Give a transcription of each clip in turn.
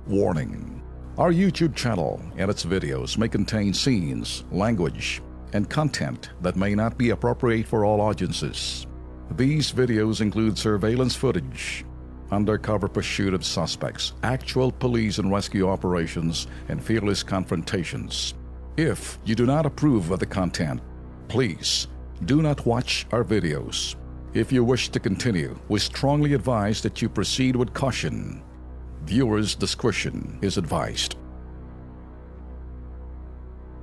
Warning: our YouTube channel and its videos may contain scenes, language, and content that may not be appropriate for all audiences. These videos include surveillance footage, undercover pursuit of suspects, actual police and rescue operations, and fearless confrontations. If you do not approve of the content, please do not watch our videos. If you wish to continue, we strongly advise that you proceed with caution. Viewers' discretion is advised.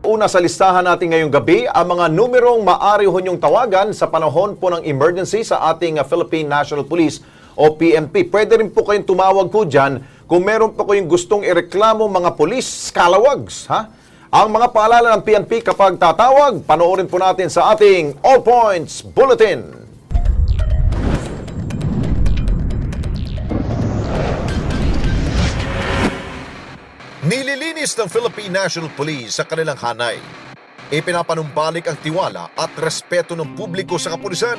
Una sa listahan natin ngayong gabi, ang mga numerong maaari ho niyong tawagan sa panahon po ng emergency sa ating Philippine National Police o PNP. Pwede rin po kayong tumawag po dyan kung meron po kayong gustong ireklamo mga police scalawags. Ang mga paalala ng PNP kapag tatawag, panoorin po natin sa ating All Points Bulletin. Nililinis ng Philippine National Police sa kanilang hanay. Ipinapanumbalik ang tiwala at respeto ng publiko sa kapulisan.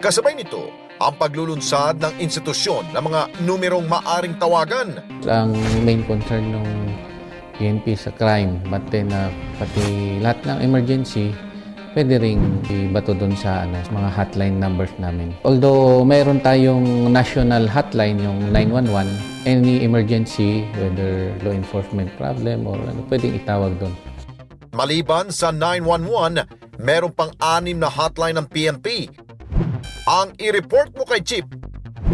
Kasabay nito, ang paglulunsad ng institusyon ng mga numerong maaring tawagan. Ang main concern ng PNP sa crime, but then pati lahat ng emergency, pwede ring ibato doon sa mga hotline numbers namin. Although mayroon tayong national hotline, yung 911, any emergency, whether law enforcement problem or pwedeng itawag doon. Maliban sa 911, meron pang 6 na hotline ng PNP. Ang i-report mo kay Chief,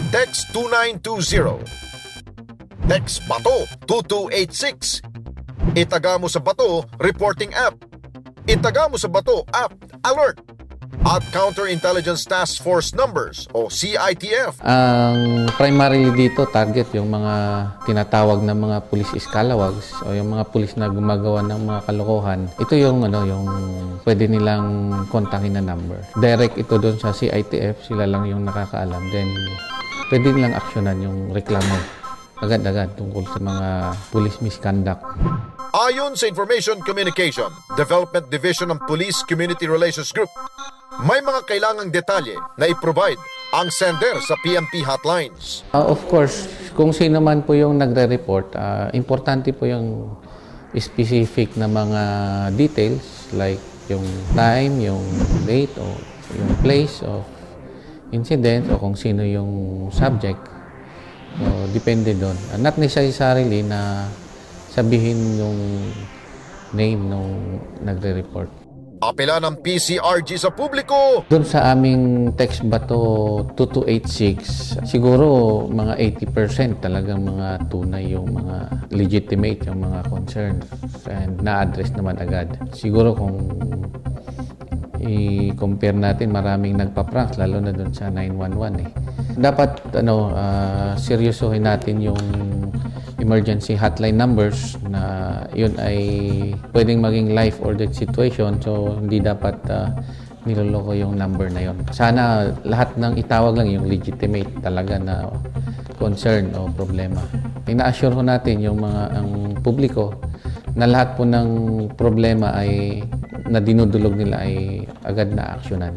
text 2920. Text Bato 2286. Itaga mo sa Bato Reporting App. Itaga mo sa Bato App Alert at Counterintelligence Task Force Numbers o CITF. Ang primarily dito target yung mga tinatawag na mga police scalawags o yung mga police na gumagawa ng mga kalokohan. Ito yung yung pwede nilang kontakin na number. Direct ito doon sa CITF, sila lang yung nakakaalam. Then pwede nilang aksyonan yung reklamo agad-agad tungkol sa mga police misconduct. Ayon sa Information Communication Development Division ng Police Community Relations Group, may mga kailangang detalye na i-provide ang sender sa PNP hotlines. Of course, kung sino man po yung nagre-report, importante po yung specific na mga details like yung time, yung date, o yung place of incident, o kung sino yung subject. So, depende doon. Not necessarily na sabihin yung name nung nagre-report. Apela ng PCRG sa publiko. Doon sa aming text Bato 2286, siguro mga 80% talagang mga tunay yung mga legitimate, yung mga concerns and na-address naman agad. Siguro kung i-compare natin, maraming nagpa-prank, lalo na doon sa 911 Dapat seryosohin natin yung emergency hotline numbers na yun ay pwedeng maging life or death situation, so hindi dapat niloloko yung number na yun. Sana lahat ng itawag lang yung legitimate talaga na concern o problema. Ina-assure ho natin yung ang publiko na lahat po ng problema ay na dinudulog nila ay agad na aksyonan.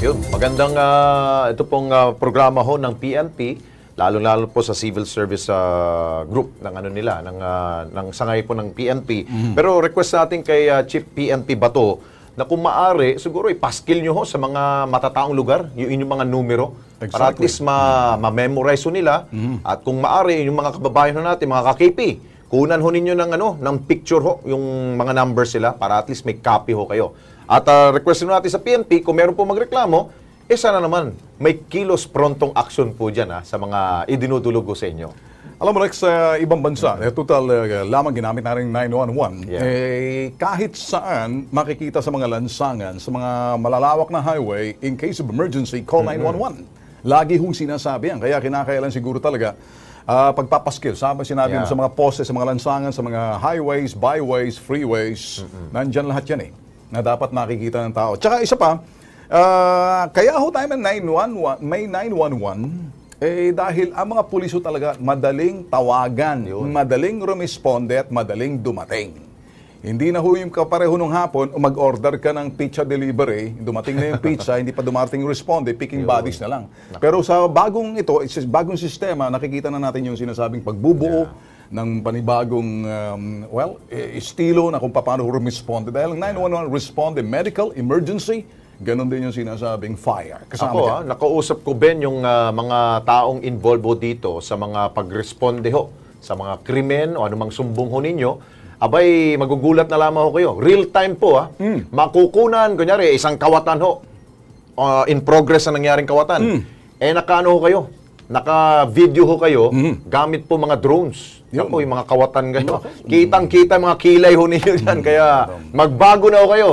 Yun, magandang ito pong programa ho ng PNP, lalo-lalo po sa civil service group ng nila, ng sangay po ng PNP. Pero request natin kay Chief PNP Bato na kung maaari, siguro ipaskil nyo ho sa mga matataong lugar, yung inyong mga numero, para at least ma-memorize ho nila. At kung maaari, yung mga kababayan ho natin, mga ka-KP, kunan ho ninyo ng picture ho, yung mga numbers sila, para at least may copy ho kayo. At request natin sa PNP, kung meron po magreklamo, sana naman may kilos prontong action po dyan sa mga idinudulog sa inyo. Alam mo, Rex, sa ibang bansa, total lamang ginamit na rin 911, kahit saan makikita sa mga lansangan, sa mga malalawak na highway, in case of emergency, call 911. Lagi hong sinasabi yan. Kaya kinakailan siguro talaga pagpapaskil. Sinabi mo sa mga postes, sa mga lansangan, sa mga highways, byways, freeways, nandyan lahat yan na dapat nakikita ng tao. Tsaka isa pa, kaya ho tayo may 911, dahil ang mga puliso talaga madaling tawagan, madaling rumisponde at madaling dumating. Hindi na ho yung kapareho nung hapon, mag-order ka ng pizza delivery, dumating na yung pizza, hindi pa dumating yung responde, picking bodies na lang. Pero sa bagong bagong sistema, nakikita na natin yung sinasabing pagbubuo ng panibagong, estilo na kung paano responde. Dahil 911 responde, medical emergency, ganon din yung sinasabing fire. Kasama nakausap ko, Ben, yung mga taong involved dito sa mga pag-responde ho, sa mga krimen o anumang sumbong ho ninyo. Abay, magugulat na lamang ho kayo. Real time po, makukunan, kunyari, isang kawatan ho, in progress na nangyaring kawatan. Nakaano ho kayo, naka-video ho kayo, gamit po mga drones. Yan po, yung mga kawatan kayo. Kitang-kita mga kilay ho ninyo dyan, kaya magbago na ho kayo.